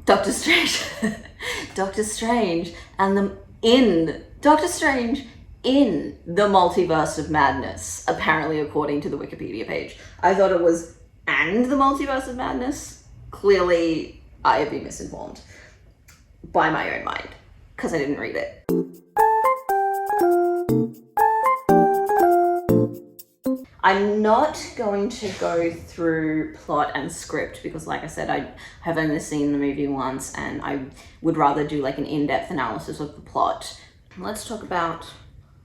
Doctor Strange. Doctor Strange and Doctor Strange in the multiverse of madness, apparently according to the Wikipedia page. I thought it was and the multiverse of madness. Clearly, I have been misinformed by my own mind because I didn't read it. I'm not going to go through plot and script because, like I said, I have only seen the movie once and I would rather do like an in-depth analysis of the plot. Let's talk about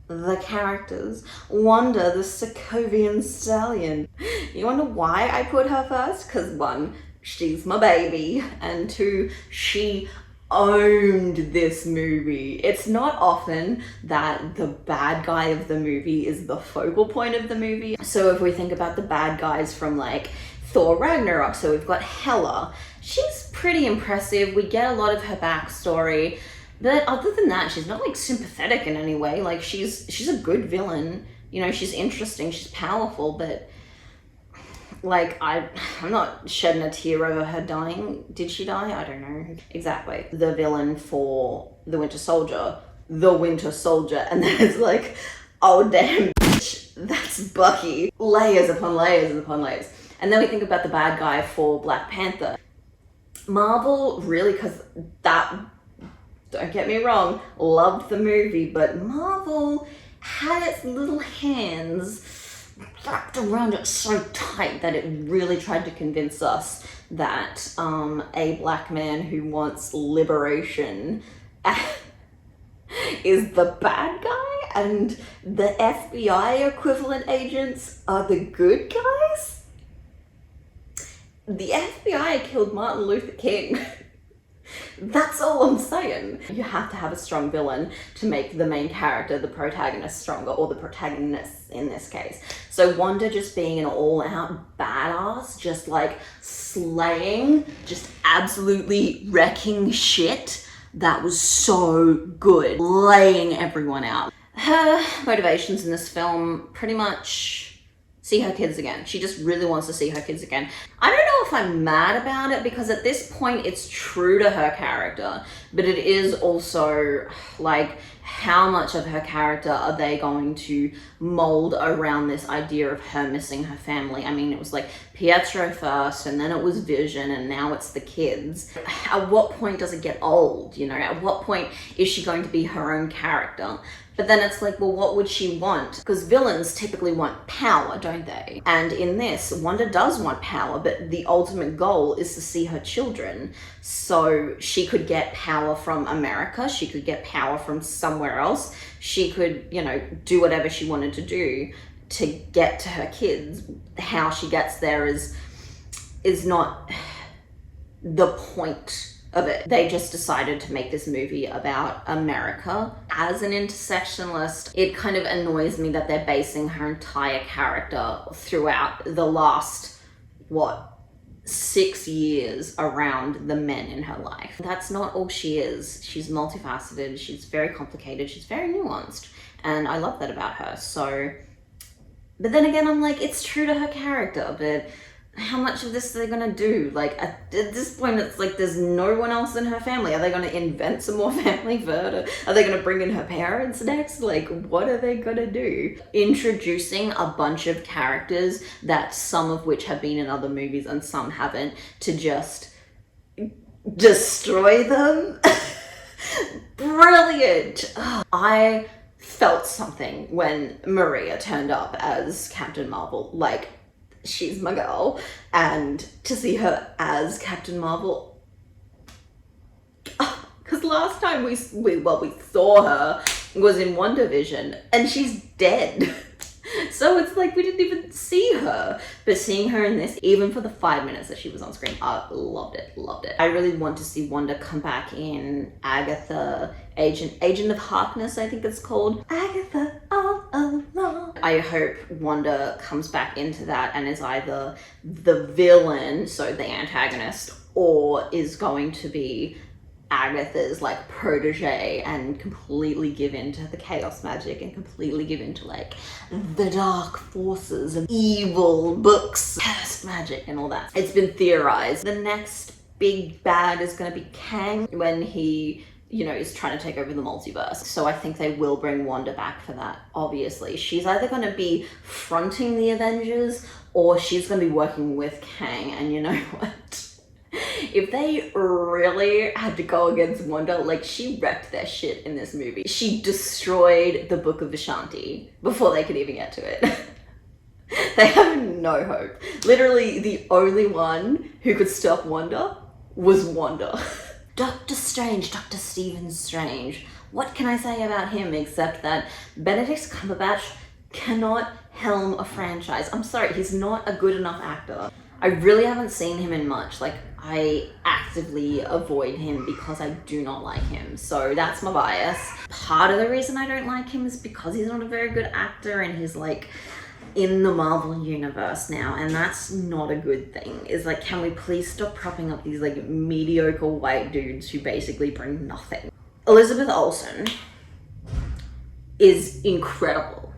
the characters. Wanda, the Sokovian stallion. You wonder why I put her first? Because one, she's my baby, and two, she owned this movie. It's not often that the bad guy of the movie is the focal point of the movie. So if we think about the bad guys from like Thor Ragnarok, so we've got Hela. She's pretty impressive. We get a lot of her backstory, but other than that, she's not like sympathetic in any way. Like she's a good villain. You know, she's interesting, she's powerful, but like, I'm not shedding a tear over her dying. Did she die? I don't know. Exactly. The villain for the Winter Soldier, and then it's like, oh damn, bitch, that's Bucky. Layers upon layers upon layers. And then we think about the bad guy for Black Panther. Marvel, really, because that, don't get me wrong, loved the movie, but Marvel had its little hands wrapped around it so tight that it really tried to convince us that a black man who wants liberation is the bad guy and the FBI equivalent agents are the good guys. The FBI killed Martin Luther King. That's all I'm saying. You have to have a strong villain to make the main character, the protagonist, stronger, or the protagonist in this case. So Wanda just being an all-out badass, just like slaying, just absolutely wrecking shit, that was so good. Laying everyone out. Her motivations in this film, pretty much see her kids again. She just really wants to see her kids again. I don't know if I'm mad about it because at this point it's true to her character, but it is also like, how much of her character are they going to mold around this idea of her missing her family? I mean, it was like Pietro first, and then it was Vision, and now it's the kids. At what point does it get old? You know, at what point is she going to be her own character? But then it's like, well, what would she want? Because villains typically want power, don't they? And in this, Wanda does want power, but the ultimate goal is to see her children. So she could get power from America, she could get power from somewhere else, she could, you know, do whatever she wanted to do to get to her kids. How she gets there is not the point of it. They just decided to make this movie about America. As an intersectionalist, it kind of annoys me that they're basing her entire character throughout the last, 6 years around the men in her life. That's not all she is. She's multifaceted, she's very complicated, she's very nuanced, and I love that about her. So, but then again, I'm like, it's true to her character, but how much of this are they gonna do? Like, at this point, it's like there's no one else in her family. Are they gonna invent some more family for her? Are they gonna bring in her parents next? Like, what are they gonna do? Introducing a bunch of characters that some of which have been in other movies and some haven't, to just destroy them. Brilliant. I felt something when Maria turned up as Captain Marvel. Like, she's my girl, and to see her as Captain Marvel, because last time we saw her was in WandaVision, and she's dead. So it's like we didn't even see her, but seeing her in this, even for the 5 minutes that she was on screen, I loved it. I really want to see Wanda come back in Agatha, Agent of Harkness, I think it's called. Agatha all along. I hope Wanda comes back into that and is either the villain, so the antagonist, or is going to be Agatha's like protege and completely give in to the chaos magic and completely give in to like the dark forces and evil books, past magic and all that. It's been theorized. The next big bad is going to be Kang when he, you know, is trying to take over the multiverse. So I think they will bring Wanda back for that, obviously. She's either going to be fronting the Avengers or she's going to be working with Kang. And you know what? If they really had to go against Wanda, like, she wrecked their shit in this movie. She destroyed the Book of Vishanti before they could even get to it. They have no hope. Literally, the only one who could stop Wanda was Wanda. Doctor Strange, Dr. Stephen Strange. What can I say about him except that Benedict Cumberbatch cannot helm a franchise? I'm sorry, he's not a good enough actor. I really haven't seen him in much. Like, I actively avoid him because I do not like him. So that's my bias. Part of the reason I don't like him is because he's not a very good actor and he's like in the Marvel universe now, and that's not a good thing. Is like, can we please stop propping up these like mediocre white dudes who basically bring nothing? Elizabeth Olsen is incredible.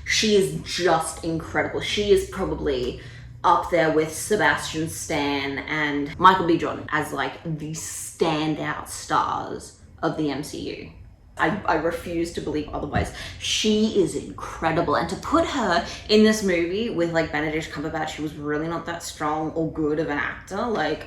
She is just incredible. She is probably up there with Sebastian Stan and Michael B. Jordan as like the standout stars of the MCU. I refuse to believe otherwise. She is incredible. And to put her in this movie with like Benedict Cumberbatch, who was really not that strong or good of an actor, like,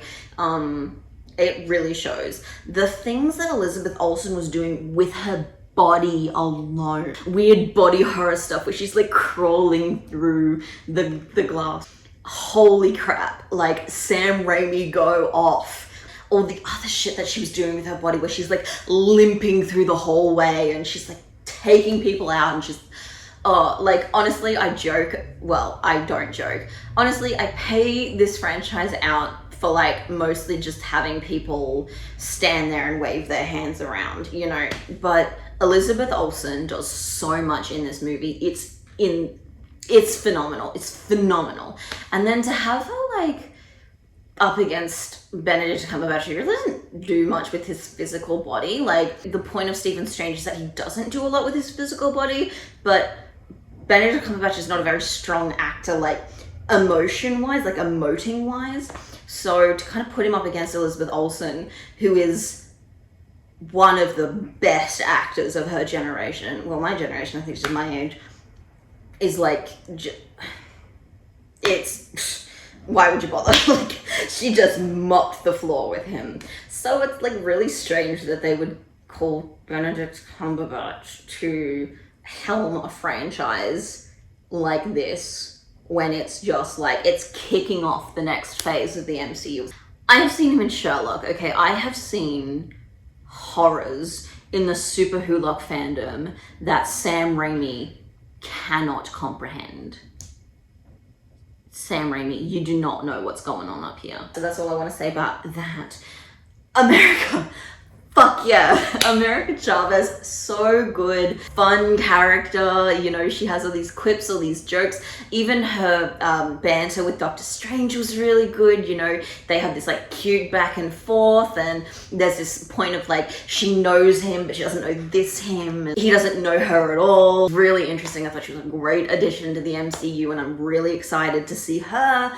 it really shows. The things that Elizabeth Olsen was doing with her body alone. Weird body horror stuff where she's like crawling through the glass. Holy crap. Like, Sam Raimi, go off. All the other shit that she was doing with her body where she's like limping through the hallway and she's like taking people out and just, oh, like, honestly, I joke. Well, I don't joke. Honestly, I pay this franchise out for like mostly just having people stand there and wave their hands around, you know, but Elizabeth Olsen does so much in this movie. It's phenomenal. It's phenomenal. And then to have her like up against Benedict Cumberbatch, who really doesn't do much with his physical body. Like, the point of Stephen Strange is that he doesn't do a lot with his physical body, but Benedict Cumberbatch is not a very strong actor, like, emotion-wise, like, emoting-wise. So to kind of put him up against Elizabeth Olsen, who is one of the best actors of her generation, well, my generation, I think she's my age, is like, it's, why would you bother? Like, she just mopped the floor with him. So it's like really strange that they would call Benedict Cumberbatch to helm a franchise like this when it's just like, it's kicking off the next phase of the MCU. I have seen him in Sherlock, okay? I have seen horrors in the Super Wholock fandom that Sam Raimi cannot comprehend. Sam Raimi, you do not know what's going on up here. So that's all I want to say about that. America. Fuck yeah. America Chavez, so good. Fun character, you know, she has all these quips, all these jokes. Even her banter with Doctor Strange was really good, you know. They have this like cute back and forth, and there's this point of like, she knows him, but she doesn't know this him. And he doesn't know her at all. Really interesting. I thought she was a great addition to the MCU, and I'm really excited to see her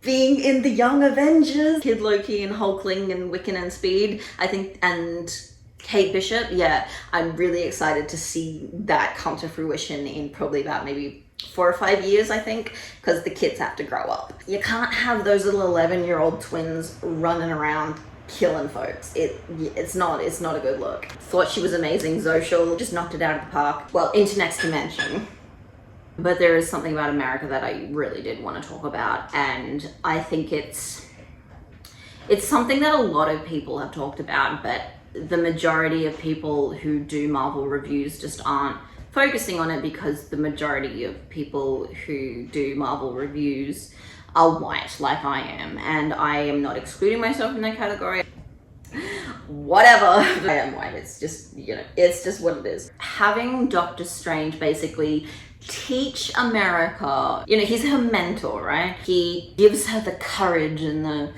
being in the Young Avengers. Kid Loki and Hulkling and Wiccan and Speed, I think, and Kate Bishop. Yeah, I'm really excited to see that come to fruition in probably about maybe 4 or 5 years, I think, because the kids have to grow up. You can't have those little 11-year-old twins running around killing folks. It's not a good look. Thought she was amazing. Zoshal just knocked it out of the park. Well, into next dimension. But there is something about America that I really did want to talk about, and I think it's something that a lot of people have talked about, but the majority of people who do Marvel reviews just aren't focusing on it because the majority of people who do Marvel reviews are white, like I am, and I am not excluding myself from that category. Whatever. I am white. It's just, you know, it's just what it is. Having Doctor Strange basically teach America, you know, he's her mentor, right? He gives her the courage and the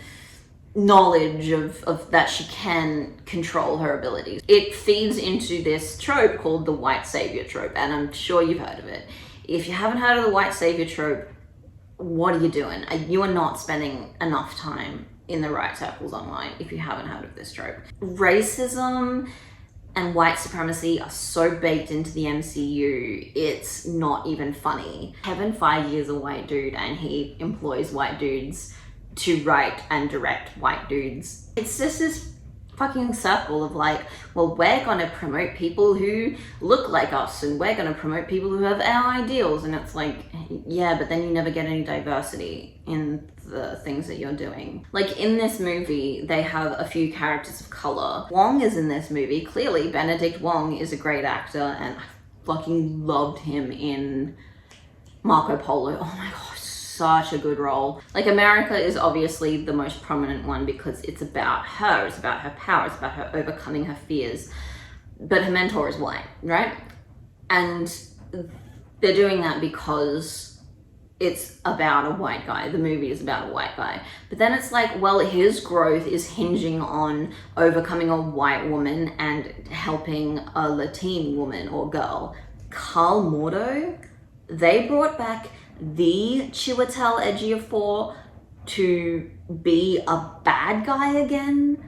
knowledge of that she can control her abilities. It feeds into this trope called the white savior trope, and I'm sure you've heard of it. If you haven't heard of the white savior trope, what are you doing? You are not spending enough time in the right circles online if you haven't heard of this trope. Racism and white supremacy are so baked into the MCU, it's not even funny. Kevin Feige is a white dude and he employs white dudes to write and direct white dudes. It's just this fucking circle of like, well, we're gonna promote people who look like us and we're gonna promote people who have our ideals, and it's like, yeah, but then you never get any diversity in the things that you're doing. Like in this movie, they have a few characters of color. Wong is in this movie. Clearly, Benedict Wong is a great actor and I fucking loved him in Marco Polo. Oh my gosh, such a good role. Like America is obviously the most prominent one because it's about her, it's about her power, it's about her overcoming her fears. But her mentor is white, right? And they're doing that because it's about a white guy. The movie is about a white guy. But then it's like, well, his growth is hinging on overcoming a white woman and helping a Latin woman or girl. Carl Mordo, they brought back the Chiwetel Ejiofor to be a bad guy again?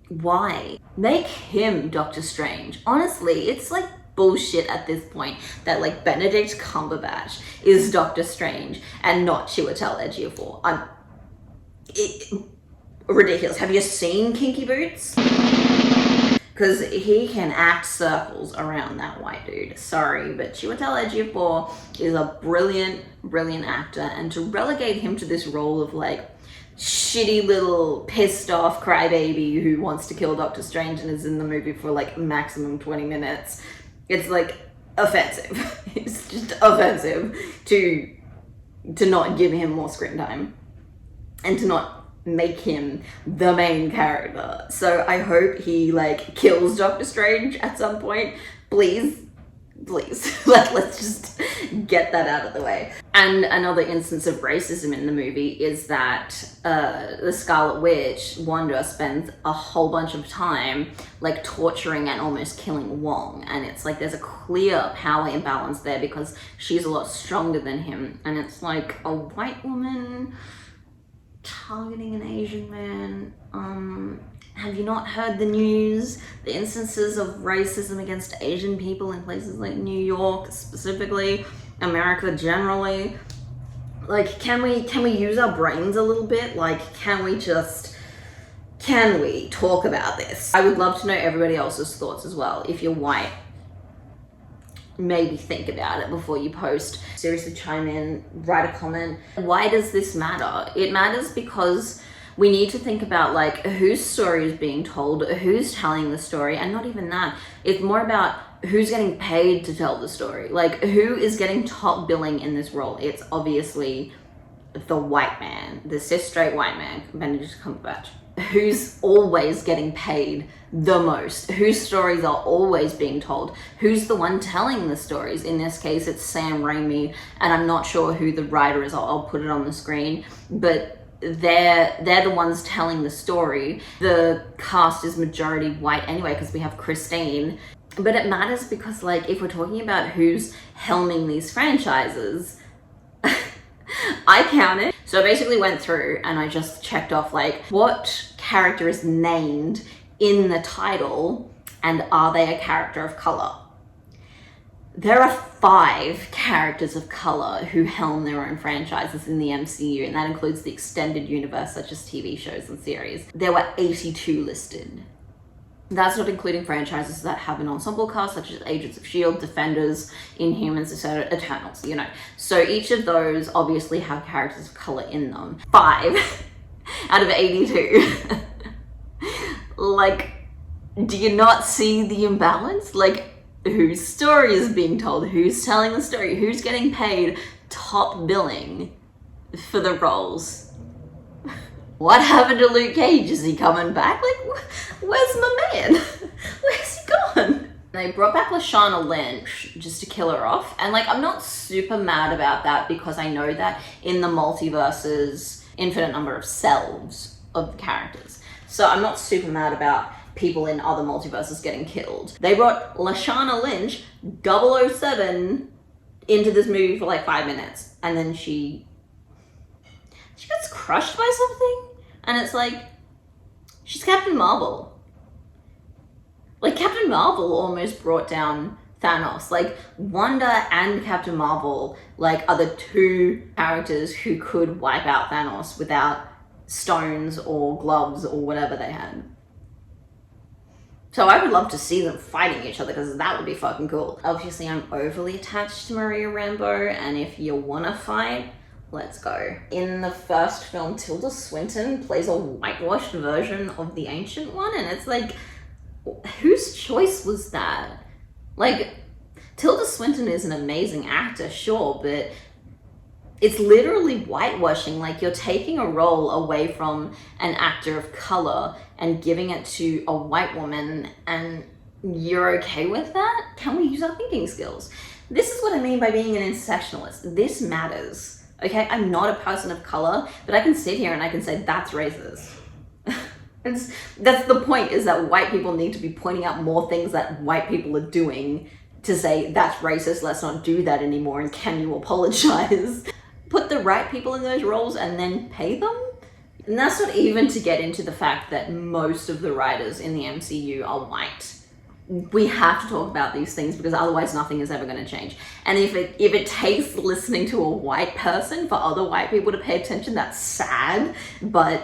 Why? Make him Doctor Strange. Honestly, it's like bullshit at this point that like Benedict Cumberpatch is Doctor Strange and not Chiwetel Ejiofor. Ridiculous. Have you seen Kinky Boots? Because he can act circles around that white dude. Sorry, but Chiwetel Ejiofor is a brilliant, brilliant actor, and to relegate him to this role of like shitty little pissed off crybaby who wants to kill Doctor Strange and is in the movie for like maximum 20 minutes, it's like offensive. It's just offensive to not give him more screen time and to not make him the main character. So I hope he like kills Doctor Strange at some point. Please. Like, let's just get that out of the way. And another instance of racism in the movie is that the Scarlet Witch, Wanda, spends a whole bunch of time like torturing and almost killing Wong. And it's like there's a clear power imbalance there because she's a lot stronger than him. And it's like a white woman targeting an Asian man. Have you not heard the news? The instances of racism against Asian people in places like New York, specifically, America generally. Like, can we use our brains a little bit? Like, can we talk about this? I would love to know everybody else's thoughts as well. If you're white, maybe think about it before you post. Seriously, chime in, write a comment. Why does this matter? It matters because we need to think about like whose story is being told, who's telling the story, and not even that. It's more about who's getting paid to tell the story. Like who is getting top billing in this role? It's obviously the white man, the cis straight white man, Benedict Cumberbatch, who's always getting paid the most, whose stories are always being told, who's the one telling the stories. In this case, it's Sam Raimi, and I'm not sure who the writer is. I'll put it on the screen, but they're the ones telling the story. The cast is majority white anyway because we have Christine. But it matters because like if we're talking about who's helming these franchises, I counted. So I basically went through and I just checked off like what character is named in the title and are they a character of color? There are 5 characters of color who helm their own franchises in the MCU, and that includes the extended universe such as TV shows and series. There were 82 listed. That's not including franchises that have an ensemble cast such as Agents of S.H.I.E.L.D., Defenders, Inhumans, etc., Eternals, you know. So each of those obviously have characters of color in them. 5 out of 82. Like, do you not see the imbalance? Like, whose story is being told, who's telling the story, who's getting paid top billing for the roles. What happened to Luke Cage? Is he coming back? Like, where's my man? Where's he gone? They brought back Lashana Lynch just to kill her off. And like, I'm not super mad about that because I know that in the multiverse's infinite number of selves of the characters. So I'm not super mad about people in other multiverses getting killed. They brought Lashana Lynch, 007, into this movie for like 5 minutes, and then she gets crushed by something, And it's like, she's Captain Marvel. Like, Captain Marvel almost brought down Thanos. Like, Wanda and Captain Marvel, like, are the two characters who could wipe out Thanos without stones or gloves or whatever they had. So I would love to see them fighting each other, because that would be fucking cool. Obviously, I'm overly attached to Maria Rambeau, and if you wanna fight, let's go. In the first film, Tilda Swinton plays a whitewashed version of the ancient one, and it's like, whose choice was that? Like, Tilda Swinton is an amazing actor, sure, but it's literally whitewashing. Like, you're taking a role away from an actor of color and giving it to a white woman, and you're okay with that? Can we use our thinking skills? This is what I mean by being an intersectionalist. This matters, okay? I'm not a person of color, but I can sit here and I can say that's racist. That's the point, is that white people need to be pointing out more things that white people are doing to say that's racist, let's not do that anymore, and can you apologize? Put the right people in those roles and then pay them? And that's not even to get into the fact that most of the writers in the MCU are white. We have to talk about these things, because otherwise nothing is ever going to change. And if it takes listening to a white person for other white people to pay attention, that's sad, but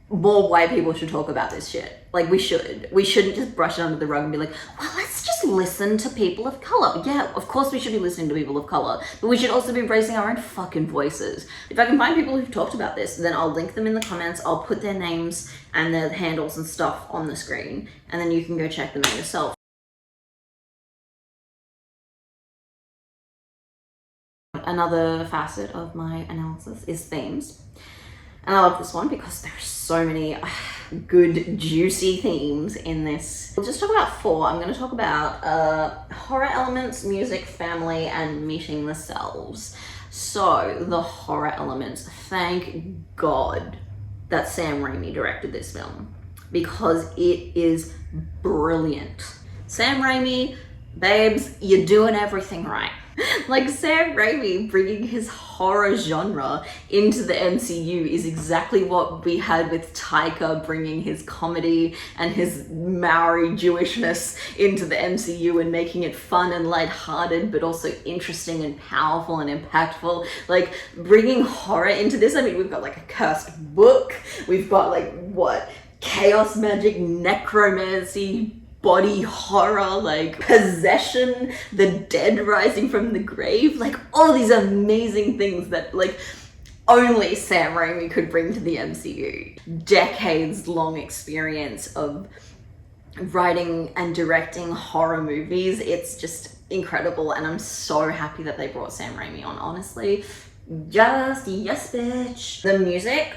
more white people should talk about this shit. Like, we should. We shouldn't just brush it under the rug and be like, well, let's just listen to people of color. Yeah, of course we should be listening to people of color, but we should also be raising our own fucking voices. If I can find people who've talked about this, then I'll link them in the comments. I'll put their names and their handles and stuff on the screen, and then you can go check them out yourself. Another facet of my analysis is themes. And I love this one because there's so many good, juicy themes in this. We'll just talk about 4. I'm going to talk about horror elements, music, family, and meeting the selves. So, the horror elements. Thank God that Sam Raimi directed this film, because it is brilliant. Sam Raimi, babes, you're doing everything right. Like, Sam Raimi bringing his horror genre into the MCU is exactly what we had with Taika bringing his comedy and his Maori Jewishness into the MCU and making it fun and lighthearted, but also interesting and powerful and impactful. Like, bringing horror into this, I mean, we've got like a cursed book, we've got like, what, chaos magic, necromancy, body horror, like possession, the dead rising from the grave, like all these amazing things that like only Sam Raimi could bring to the MCU. Decades long experience of writing and directing horror movies. It's just incredible, and I'm so happy that they brought Sam Raimi on, honestly. Just yes, bitch. The music,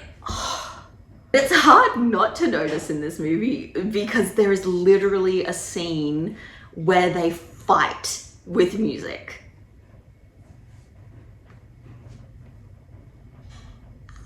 it's hard not to notice in this movie, because there is literally a scene where they fight with music.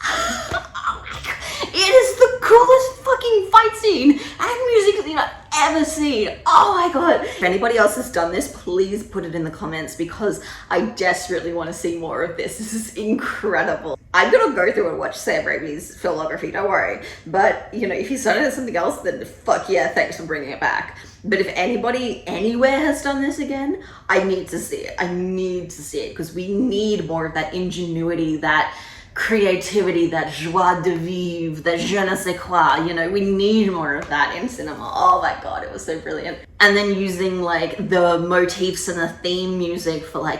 Oh my God. It is the coolest fucking fight scene and music scene I've ever seen. Oh my God. If anybody else has done this, please put it in the comments, because I desperately want to see more of this. This is incredible. I'm gonna go through and watch Sam Raimi's filmography, don't worry. But, you know, if he's done it as something else, then fuck yeah, thanks for bringing it back. But if anybody anywhere has done this again, I need to see it. I need to see it, because we need more of that ingenuity, that creativity, that joie de vivre, that je ne sais quoi, you know, we need more of that in cinema. Oh my God, it was so brilliant. And then using like the motifs and the theme music for like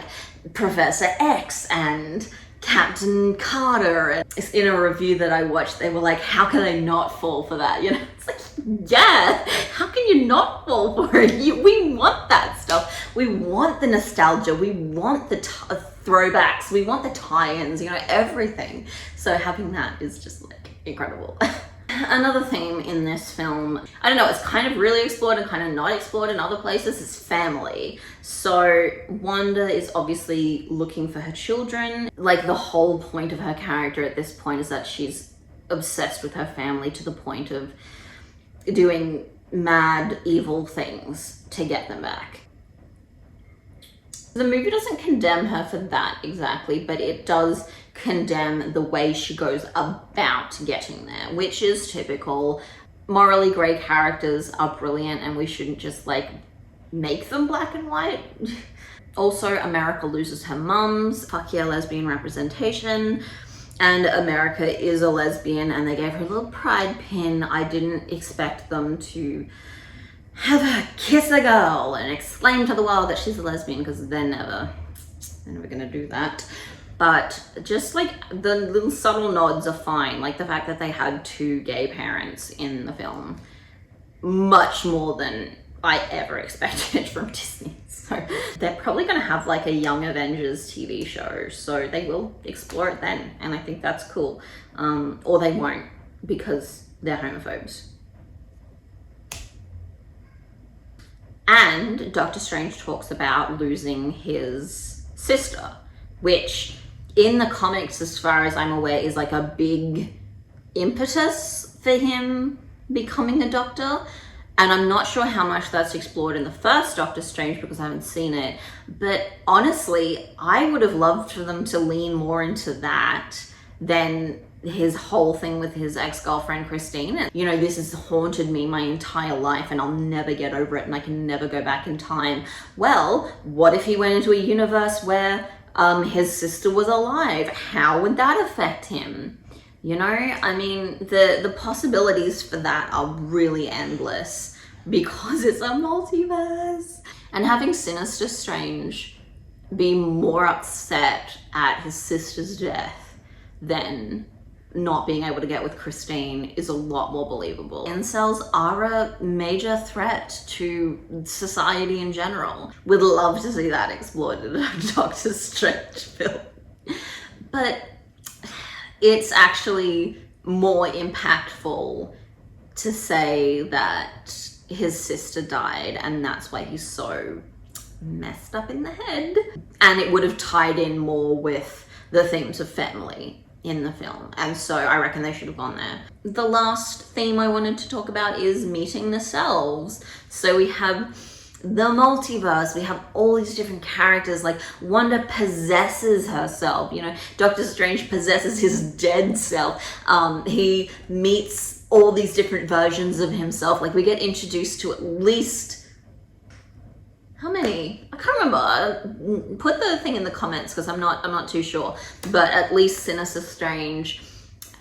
Professor X and Captain Carter. And in a review that I watched, they were like, how can I not fall for that? You know, it's like, yeah, how can you not fall for it? We want that stuff. We want the nostalgia. We want the throwbacks. We want the tie-ins, you know, everything. So having that is just like incredible. Another theme in this film, I don't know, it's kind of really explored and kind of not explored in other places, is family. So Wanda is obviously looking for her children. Like, the whole point of her character at this point is that she's obsessed with her family to the point of doing mad, evil things to get them back. The movie doesn't condemn her for that exactly, but it does condemn the way she goes about getting there, which is typical. Morally grey characters are brilliant, and we shouldn't just like make them black and white. Also, America loses her mums. Fuck yeah, lesbian representation. And America is a lesbian, and they gave her a little pride pin. I didn't expect them to have her kiss a girl and exclaim to the world that she's a lesbian, because they're never gonna do that. But just like the little subtle nods are fine. Like the fact that they had 2 gay parents in the film, much more than I ever expected from Disney. So they're probably gonna have like a Young Avengers TV show, so they will explore it then, and I think that's cool. Or they won't, because they're homophobes. And Doctor Strange talks about losing his sister, which in the comics, as far as I'm aware, is like a big impetus for him becoming a doctor. And I'm not sure how much that's explored in the first Doctor Strange, because I haven't seen it. But honestly, I would have loved for them to lean more into that than his whole thing with his ex-girlfriend Christine. And, you know, this has haunted me my entire life and I'll never get over it and I can never go back in time. Well, what if he went into a universe where his sister was alive? How would that affect him? You know, I mean, the possibilities for that are really endless because it's a multiverse. And having Sinister Strange be more upset at his sister's death than not being able to get with Christine is a lot more believable. Incels are a major threat to society in general. Would love to see that explored in a Doctor Strange film. But it's actually more impactful to say that his sister died and that's why he's so messed up in the head. And it would have tied in more with the themes of family in the film. And so I reckon they should have gone there. The last theme I wanted to talk about is meeting the selves. So we have the multiverse, we have all these different characters, like Wanda possesses herself, you know, Doctor Strange possesses his dead self. He meets all these different versions of himself. Like we get introduced to at least, how many? I can't remember. Put the thing in the comments because I'm not too sure. But at least Sinister Strange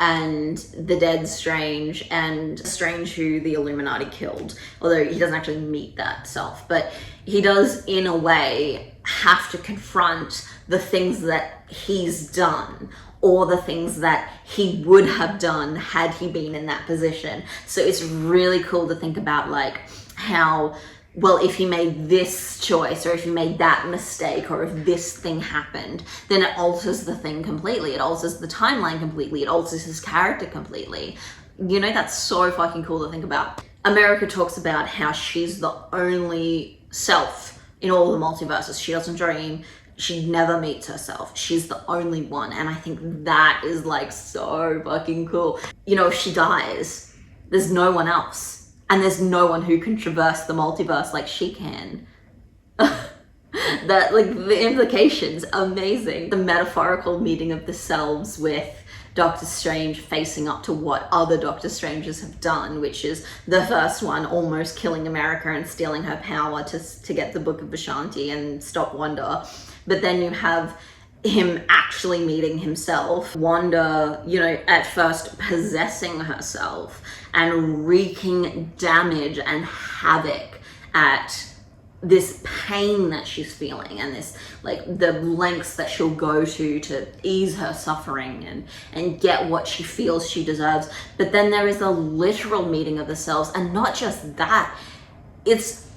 and the dead Strange and Strange who the Illuminati killed. Although he doesn't actually meet that self, but he does in a way have to confront the things that he's done or the things that he would have done had he been in that position. So it's really cool to think about like how, well, if he made this choice or if he made that mistake or if this thing happened, then it alters the thing completely. It alters the timeline completely. It alters his character completely. You know, that's so fucking cool to think about. America talks about how she's the only self in all the multiverses. She doesn't dream. She never meets herself. She's the only one. And I think that is like so fucking cool. You know, if she dies, there's no one else. And there's no one who can traverse the multiverse like she can. That, like, the implications, amazing. The metaphorical meeting of the selves with Doctor Strange facing up to what other Doctor Strangers have done, which is the first one almost killing America and stealing her power to get the Book of Vishanti and stop Wanda. But then you have him actually meeting himself. Wanda, you know, at first possessing herself and wreaking damage and havoc at this pain that she's feeling and this, like, the lengths that she'll go to ease her suffering and get what she feels she deserves. But then there is a literal meeting of the selves, and not just that, it's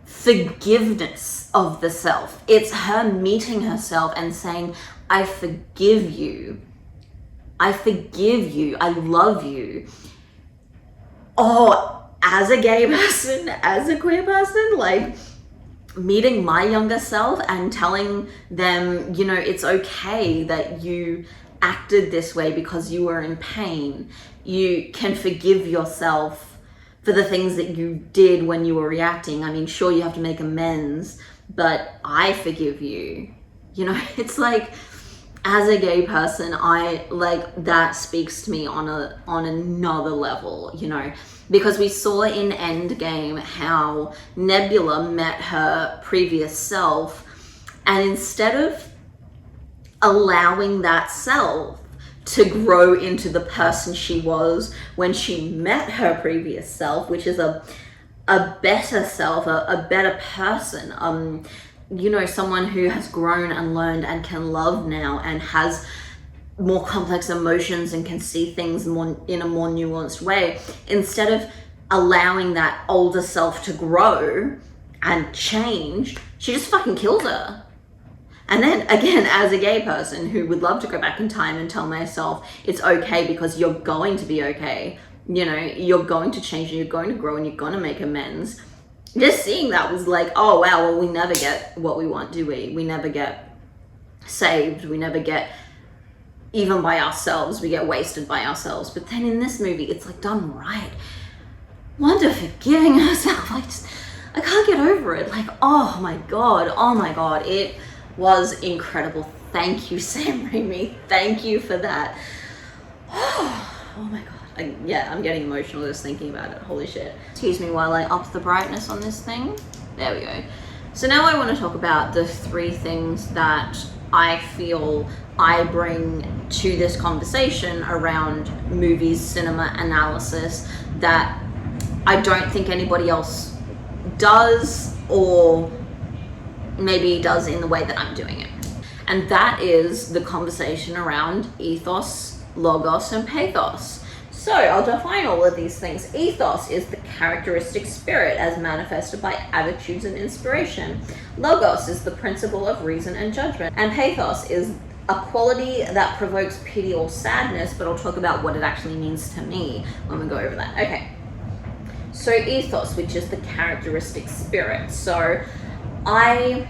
forgiveness of the self. It's her meeting herself and saying, I forgive you. I forgive you. I love you. Oh, as a gay person, as a queer person, like, meeting my younger self and telling them, you know, it's okay that you acted this way because you were in pain. You can forgive yourself for the things that you did when you were reacting. I mean, sure, you have to make amends, but I forgive you. You know, it's like, as a gay person, I like that speaks to me on another level, you know, because we saw in Endgame how Nebula met her previous self, and instead of allowing that self to grow into the person she was when she met her previous self, which is a better self, a better person, you know, someone who has grown and learned and can love now and has more complex emotions and can see things more in a more nuanced way, instead of allowing that older self to grow and change, she just fucking kills her. And then again, as a gay person who would love to go back in time and tell myself it's okay because you're going to be okay, you know, you're going to change and you're going to grow and you're going to make amends. Just seeing that was like, oh wow, well, we never get what we want, do we? We never get saved. We never get even by ourselves. We get wasted by ourselves. But then in this movie, it's like done right. Wanda forgiving herself. I can't get over it. Like, oh my God. It was incredible. Thank you, Sam Raimi. Thank you for that. Oh my God. I'm getting emotional just thinking about it. Holy shit. Excuse me while I up the brightness on this thing. There we go. So now I want to talk about the 3 things that I feel I bring to this conversation around movies, cinema analysis that I don't think anybody else does, or maybe does in the way that I'm doing it. And that is the conversation around ethos, logos, and pathos. So I'll define all of these things. Ethos is the characteristic spirit as manifested by attitudes and inspiration. Logos is the principle of reason and judgment. And pathos is a quality that provokes pity or sadness, but I'll talk about what it actually means to me when we go over that. Okay. So ethos, which is the characteristic spirit. So I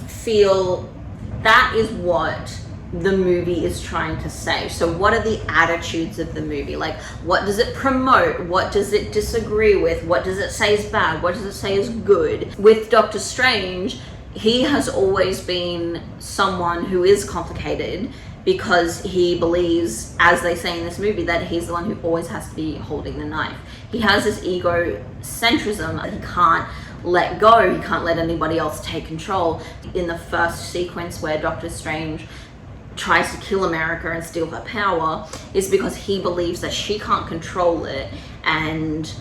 feel that is what the movie is trying to say. So what are the attitudes of the movie? Like, what does it promote? What does it disagree with? What does it say is bad? What does it say is good? With Doctor Strange, he has always been someone who is complicated because he believes, as they say in this movie, that he's the one who always has to be holding the knife. He has this egocentrism that he can't let go. He can't let anybody else take control. In the first sequence where Doctor Strange tries to kill America and steal her power is because he believes that she can't control it and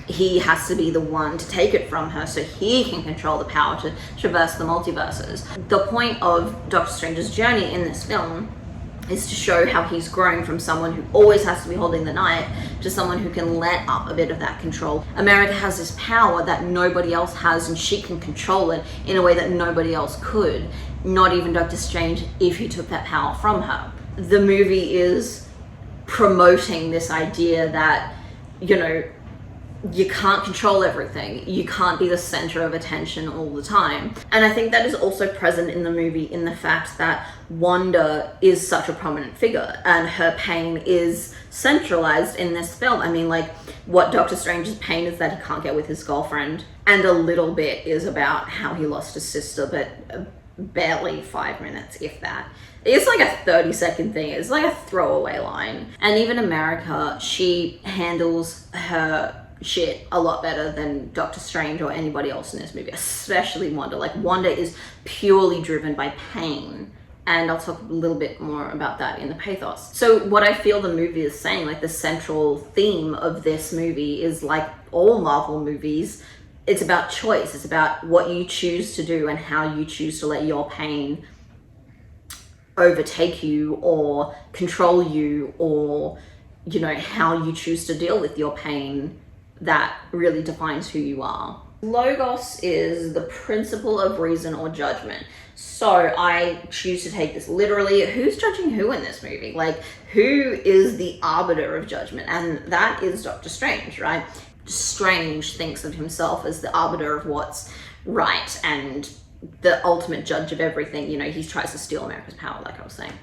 he has to be the one to take it from her so he can control the power to traverse the multiverses. The point of Doctor Strange's journey in this film is to show how he's grown from someone who always has to be holding the knife to someone who can let up a bit of that control. America has this power that nobody else has and she can control it in a way that nobody else could. Not even Doctor Strange if he took that power from her. The movie is promoting this idea that, you know, you can't control everything. You can't be the center of attention all the time. And I think that is also present in the movie in the fact that Wanda is such a prominent figure and her pain is centralized in this film. I mean, like, what Doctor Strange's pain is that he can't get with his girlfriend, and a little bit is about how he lost his sister, but barely 5 minutes, if that. It's like a 30-second thing. It's like a throwaway line. And even America, she handles her shit a lot better than Doctor Strange or anybody else in this movie, especially Wanda. Like, Wanda is purely driven by pain, and I'll talk a little bit more about that in the pathos. So what I feel the movie is saying, like the central theme of this movie is, like all Marvel movies, it's about choice. It's about what you choose to do and how you choose to let your pain overtake you or control you, or, you know, how you choose to deal with your pain. That really defines who you are. Logos is the principle of reason or judgment. So I choose to take this literally. Who's judging who in this movie? Like, who is the arbiter of judgment? And that is Doctor Strange, right? Strange thinks of himself as the arbiter of what's right and the ultimate judge of everything. You know, he tries to steal America's power, like I was saying.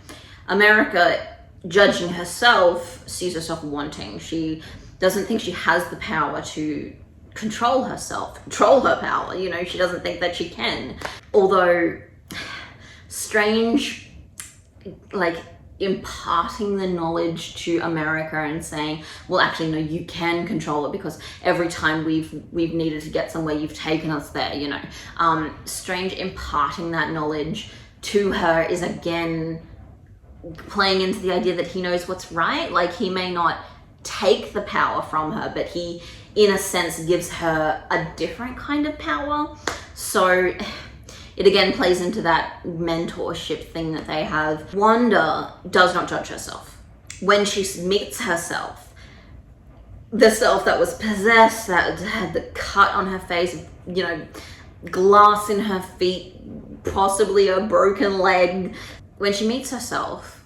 America, judging herself, sees herself wanting. She doesn't think she has the power to control herself, control her power. You know, she doesn't think that she can. Although Strange like imparting the knowledge to America and saying, well, actually, no, you can control it, because every time we've needed to get somewhere, you've taken us there, you know. Strange imparting that knowledge to her is again playing into the idea that he knows what's right. Like, he may not take the power from her, but he, in a sense, gives her a different kind of power. So it again plays into that mentorship thing that they have. Wanda does not judge herself. When she meets herself, the self that was possessed, that had the cut on her face, you know, glass in her feet, possibly a broken leg. When she meets herself,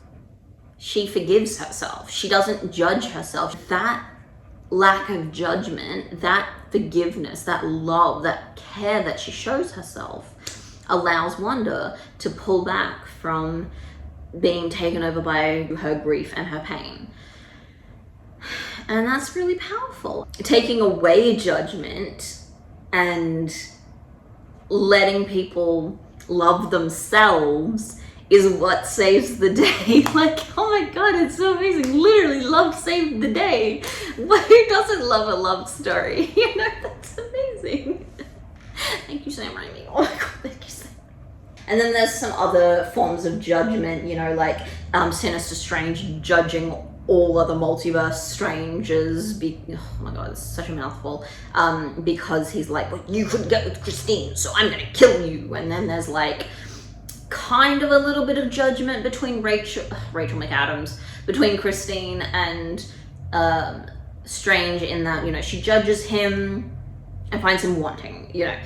she forgives herself. She doesn't judge herself. That lack of judgment, that forgiveness, that love, that care that she shows herself allows Wanda to pull back from being taken over by her grief and her pain. And that's really powerful. Taking away judgment and letting people love themselves is what saves the day. Like, oh my god, it's so amazing. Literally, love saved the day. Who doesn't love a love story? You know, that's amazing. Thank you, Sam Raimi. Oh my god, thank you, Sam. And then there's some other forms of judgment, you know, like Sinister Strange judging all other multiverse strangers. Oh my god, it's such a mouthful. Because he's like, well, you couldn't get with Christine, so I'm gonna kill you. And then there's like kind of a little bit of judgment between Rachel McAdams, between Christine and Strange, in that, you know, she judges him and finds him wanting, you know,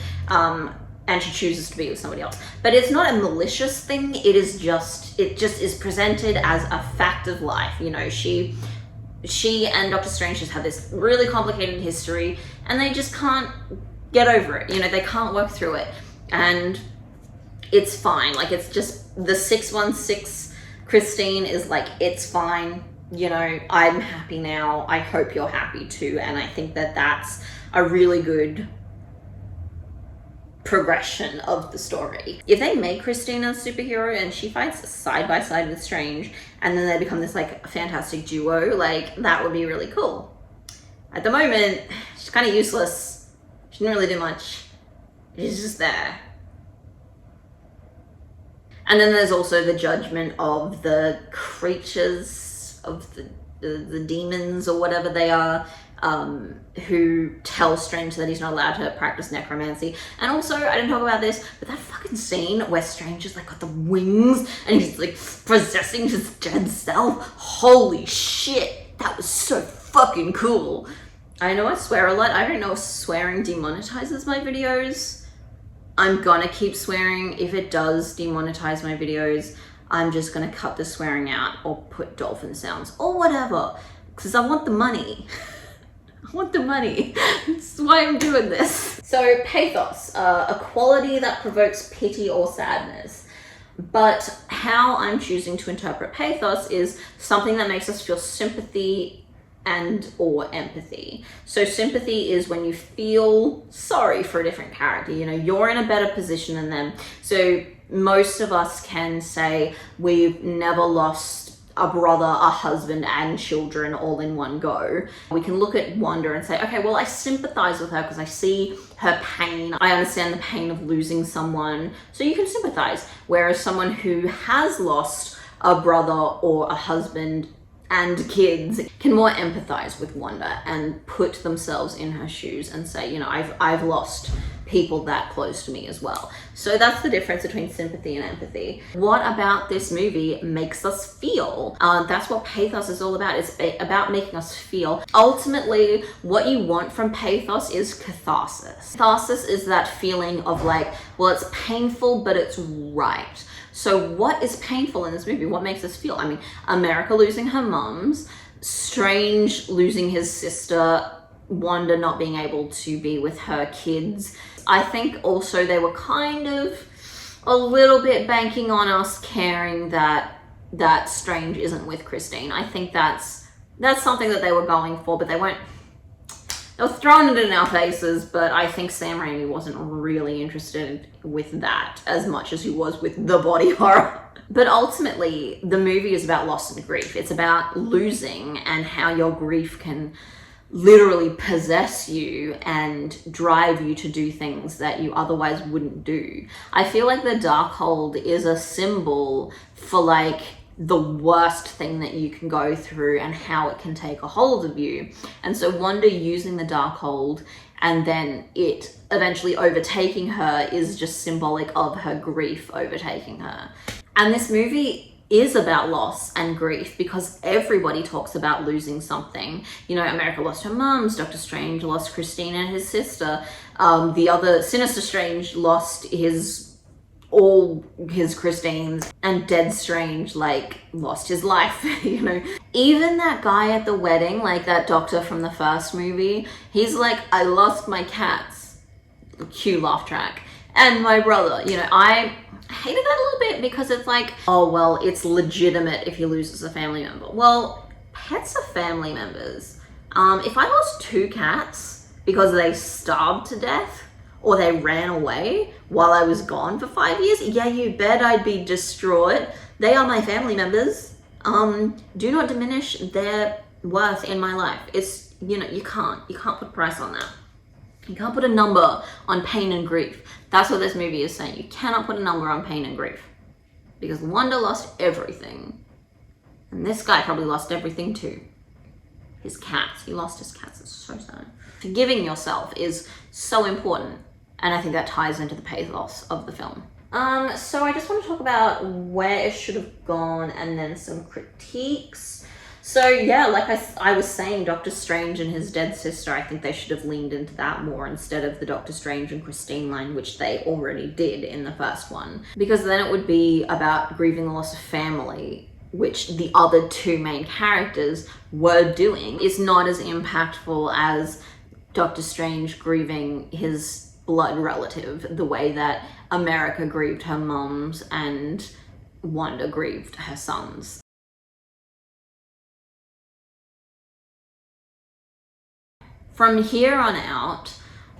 and she chooses to be with somebody else. But it's not a malicious thing. It just is presented as a fact of life. You know, she and Doctor Strange just have this really complicated history, and they just can't get over it. You know, they can't work through it, and it's fine. Like, it's just the 616 Christine is like, it's fine. You know, I'm happy now. I hope you're happy too. And I think that that's a really good progression of the story. If they make Christine a superhero and she fights side by side with Strange, and then they become this like fantastic duo, like, that would be really cool. At the moment, she's kind of useless. She didn't really do much. She's just there. And then there's also the judgment of the creatures, of the demons or whatever they are, who tell Strange that he's not allowed to practice necromancy. And also, I didn't talk about this, but that fucking scene where Strange is like got the wings and he's like possessing his dead self. Holy shit, that was so fucking cool. I know I swear a lot. I don't know if swearing demonetizes my videos. I'm gonna keep swearing. If it does demonetize my videos, I'm just gonna cut the swearing out or put dolphin sounds or whatever, because I want the money. I want the money. That's why I'm doing this. So pathos, a quality that provokes pity or sadness. But how I'm choosing to interpret pathos is something that makes us feel sympathy and or empathy. So sympathy is when you feel sorry for a different character. You know, you're in a better position than them. So most of us can say we've never lost a brother, a husband, and children all in one go. We can look at Wanda and say, okay, well, I sympathize with her because I see her pain. I understand the pain of losing someone. So you can sympathize. Whereas someone who has lost a brother or a husband and kids can more empathize with Wanda and put themselves in her shoes and say, you know, I've lost people that close to me as well. So that's the difference between sympathy and empathy. What about this movie makes us feel? That's what pathos is all about. It's about making us feel. Ultimately, what you want from pathos is catharsis. Catharsis is that feeling of like, well, it's painful, but it's right. So what is painful in this movie? What makes us feel? I mean, America losing her mums, Strange losing his sister, Wanda not being able to be with her kids. I think also they were kind of a little bit banking on us caring that Strange isn't with Christine. I think that's something that they were going for, but they weren't They were throwing it in our faces, but I think Sam Raimi wasn't really interested with that as much as he was with the body horror. But ultimately, the movie is about loss and grief. It's about losing and how your grief can literally possess you and drive you to do things that you otherwise wouldn't do. I feel like the Darkhold is a symbol for like the worst thing that you can go through and how it can take a hold of you. And so Wanda using the Darkhold and then it eventually overtaking her is just symbolic of her grief overtaking her. And this movie is about loss and grief because everybody talks about losing something. You know, America lost her mums, Doctor Strange lost Christine and his sister, the other Sinister Strange lost all his Christines, and Dead Strange like lost his life. You know, even that guy at the wedding, like that doctor from the first movie, he's like, I lost my cats, cue laugh track, and my brother. You know, I hated that a little bit because it's like, oh well, it's legitimate if you lose as a family member. Well, pets are family members. If I lost 2 cats because they starved to death or they ran away while I was gone for 5 years, yeah, you bet I'd be distraught. They are my family members. Do not diminish their worth in my life. It's, you know, you can't put a price on that. You can't put a number on pain and grief. That's what this movie is saying. You cannot put a number on pain and grief. Because Wanda lost everything. And this guy probably lost everything too. His cats. He lost his cats. It's so sad. Forgiving yourself is so important. And I think that ties into the pathos of the film. So I just want to talk about where it should have gone and then some critiques. So yeah, like I was saying, Doctor Strange and his dead sister, I think they should have leaned into that more instead of the Doctor Strange and Christine line, which they already did in the first one. Because then it would be about grieving the loss of family, which the other 2 main characters were doing. It's not as impactful as Doctor Strange grieving his blood relative, the way that America grieved her mums and Wanda grieved her sons. From here on out,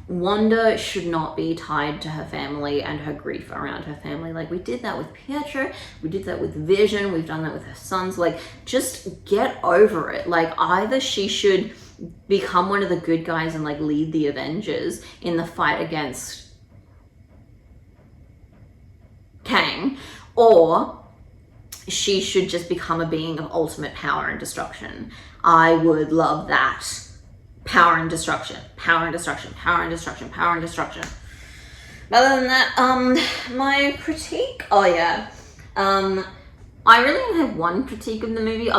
Wanda should not be tied to her family and her grief around her family. Like, we did that with Pietro, we did that with Vision, we've done that with her sons. Like, just get over it. Like, either she should become one of the good guys and like lead the Avengers in the fight against Kang, or she should just become a being of ultimate power and destruction. I would love that. Power and destruction, power and destruction, power and destruction, power and destruction. But other than that, my critique, oh yeah, I really only have one critique of the movie.